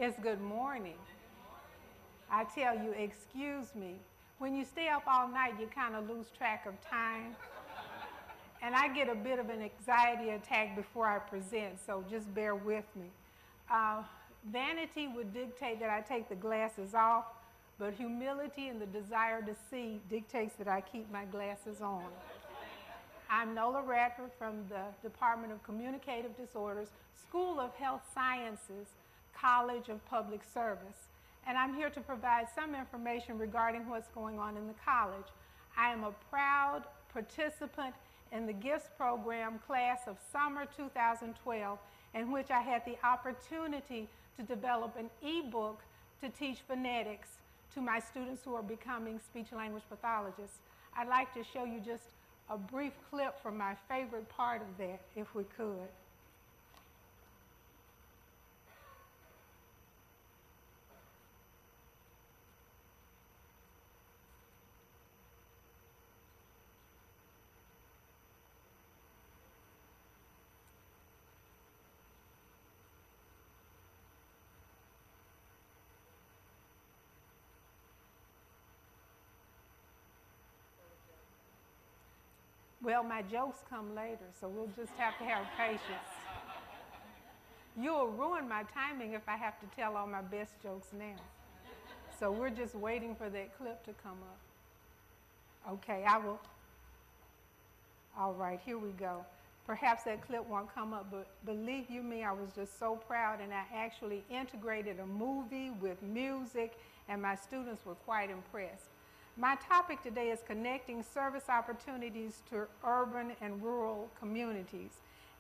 It's good morning. I tell you, excuse me. When you stay up all night, you kind of lose track of time. And I get a bit of an anxiety attack before I present, so just bear with me. Vanity would dictate that I take the glasses off, but humility and the desire to see dictates that I keep my glasses on. I'm Nola Radford from the Department of Communicative Disorders, School of Health Sciences, College of Public Service. And I'm here to provide some information regarding what's going on in the college. I am a proud participant in the GIFTS program class of summer 2012, in which I had the opportunity to develop an e-book to teach phonetics to my students who are becoming speech-language pathologists. I'd like to show you just a brief clip from my favorite part of that, if we could. Well, my jokes come later, so we'll just have to have patience. You'll ruin my timing if I have to tell all my best jokes now. So we're just waiting for that clip to come up. Okay, I will. All right, here we go. Perhaps that clip won't come up, but believe you me, I was just so proud, and I actually integrated a movie with music, and my students were quite impressed. My topic today is connecting service opportunities to urban and rural communities.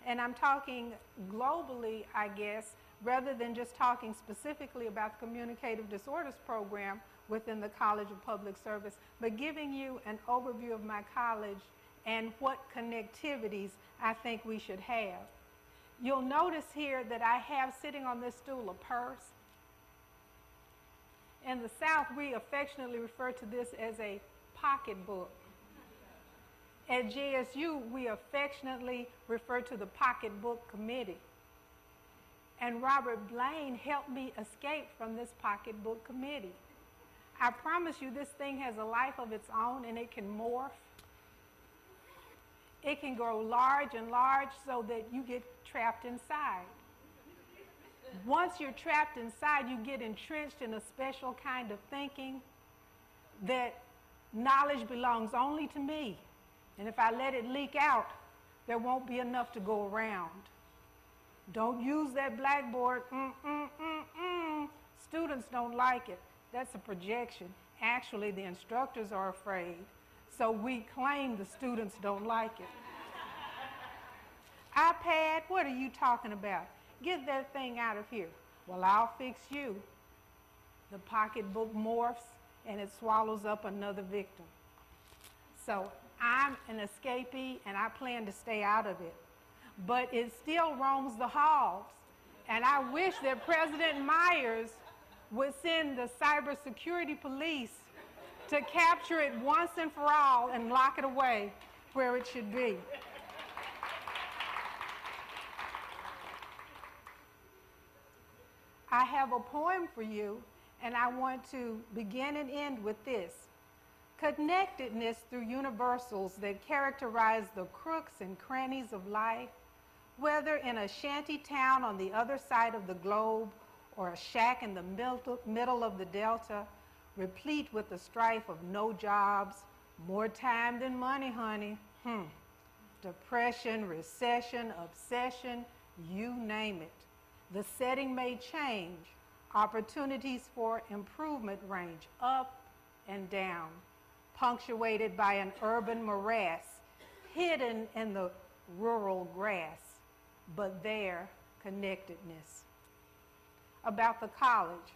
And I'm talking globally, I guess, rather than just talking specifically about the Communicative Disorders program within the College of Public Service, but giving you an overview of my college and what connectivities I think we should have. You'll notice here that I have sitting on this stool a purse. In the South, we affectionately refer to this as a pocketbook. At JSU, we affectionately refer to the pocketbook committee. And Robert Blaine helped me escape from this pocketbook committee. I promise you, this thing has a life of its own, and it can morph. It can grow large and large so that you get trapped inside. Once you're trapped inside, you get entrenched in a special kind of thinking that knowledge belongs only to me. And if I let it leak out, there won't be enough to go around. Don't use that blackboard. Students don't like it. That's a projection. Actually, the instructors are afraid. So we claim the students don't like it. iPad, what are you talking about? Get that thing out of here. Well, I'll fix you. The pocketbook morphs and it swallows up another victim. So I'm an escapee and I plan to stay out of it. But it still roams the halls. And I wish that President Myers would send the cybersecurity police to capture it once and for all and lock it away where it should be. I have a poem for you, and I want to begin and end with this. Connectedness through universals that characterize the crooks and crannies of life, whether in a shanty town on the other side of the globe or a shack in the middle of the Delta, replete with the strife of no jobs, more time than money, honey. Depression, recession, obsession, you name it. The setting may change. Opportunities for improvement range up and down, punctuated by an urban morass, hidden in the rural grass, but there, connectedness. About the college,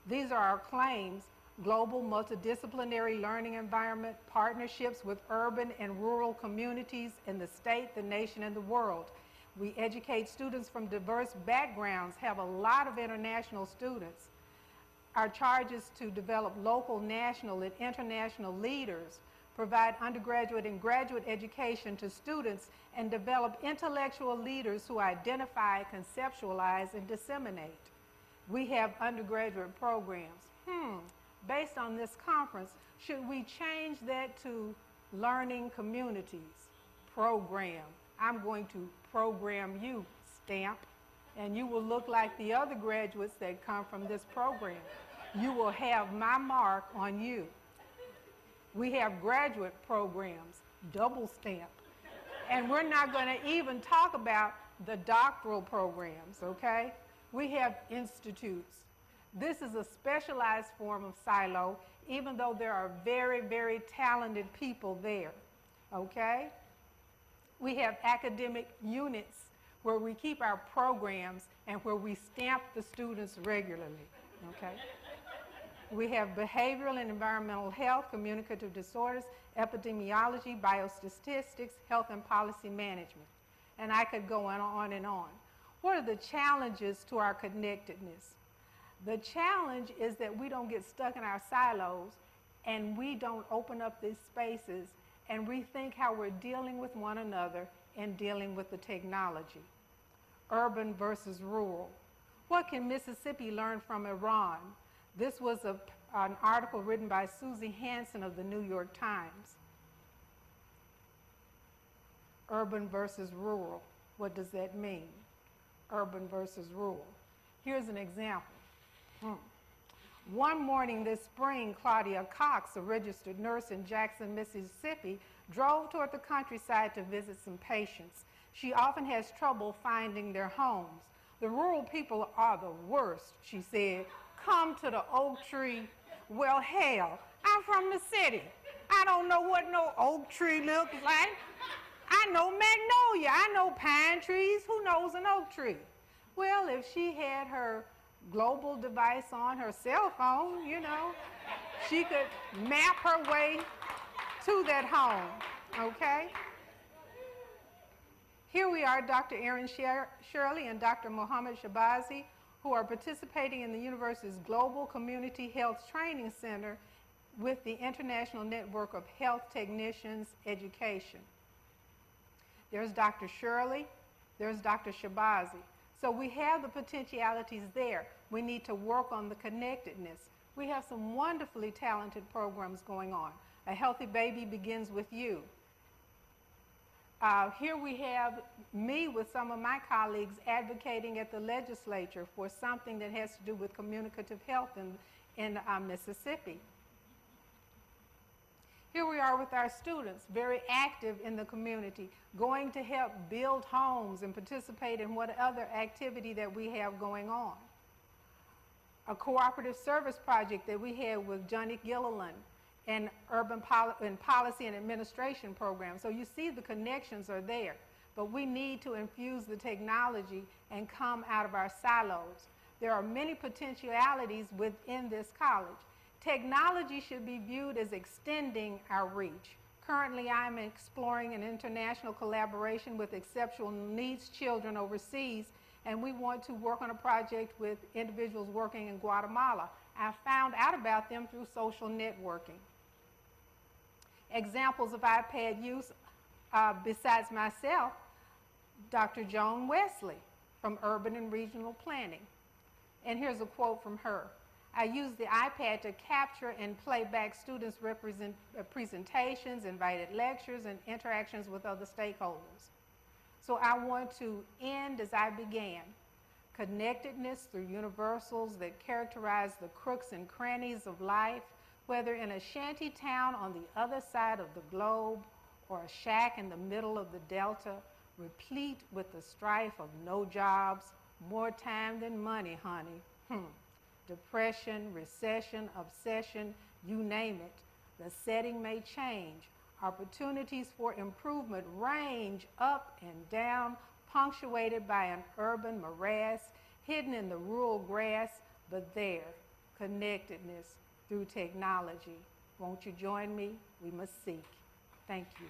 these are our claims: global multidisciplinary learning environment, partnerships with urban and rural communities in the state, the nation, and the world. We educate students from diverse backgrounds, have a lot of international students. Our charge is to develop local, national, and international leaders, provide undergraduate and graduate education to students, and develop intellectual leaders who identify, conceptualize, and disseminate. We have undergraduate programs. Based on this conference, should we change that to learning communities? Program. I'm going to program you, stamp, and you will look like the other graduates that come from this program. You will have my mark on you. We have graduate programs, double stamp. And we're not going to even talk about the doctoral programs, okay? We have institutes. This is a specialized form of silo, even though there are very, very talented people there, okay? We have academic units where we keep our programs and where we stamp the students regularly, okay? We have behavioral and environmental health, communicative disorders, epidemiology, biostatistics, health and policy management. And I could go on and on. What are the challenges to our connectedness? The challenge is that we don't get stuck in our silos and we don't open up these spaces and rethink how we're dealing with one another and dealing with the technology. Urban versus rural. What can Mississippi learn from Iran? This was an article written by Susie Hansen of the New York Times. Urban versus rural. What does that mean? Urban versus rural. Here's an example. One morning this spring, Claudia Cox, a registered nurse in Jackson, Mississippi, drove toward the countryside to visit some patients. She often has trouble finding their homes. The rural people are the worst, she said. Come to the oak tree. Well, hell, I'm from the city. I don't know what no oak tree looks like. I know magnolia. I know pine trees. Who knows an oak tree? Well, if she had her global device on her cell phone, you know, she could map her way to that home, okay? Here we are, Dr. Erin Shirley and Dr. Mohammed Shabazi, who are participating in the university's Global Community Health Training Center with the International Network of Health Technicians Education. There's Dr. Shirley, there's Dr. Shabazi. So we have the potentialities there. We need to work on the connectedness. We have some wonderfully talented programs going on. A Healthy Baby Begins with You. Here we have me with some of my colleagues advocating at the legislature for something that has to do with communicative health in Mississippi. Here we are with our students, very active in the community, going to help build homes and participate in what other activity that we have going on. A cooperative service project that we had with Johnny Gilliland and urban policy and administration program. So you see the connections are there, but we need to infuse the technology and come out of our silos. There are many potentialities within this college. Technology should be viewed as extending our reach. Currently, I'm exploring an international collaboration with exceptional needs children overseas, and we want to work on a project with individuals working in Guatemala. I found out about them through social networking. Examples of iPad use, besides myself, Dr. Joan Wesley from Urban and Regional Planning. And here's a quote from her. I use the iPad to capture and play back students' presentations, invited lectures, and interactions with other stakeholders. So I want to end as I began. Connectedness through universals that characterize the crooks and crannies of life, whether in a shanty town on the other side of the globe or a shack in the middle of the Delta, replete with the strife of no jobs, more time than money, honey. Depression, recession, obsession, you name it. The setting may change. Opportunities for improvement range up and down, punctuated by an urban morass, hidden in the rural grass, but there, connectedness through technology. Won't you join me? We must seek. Thank you.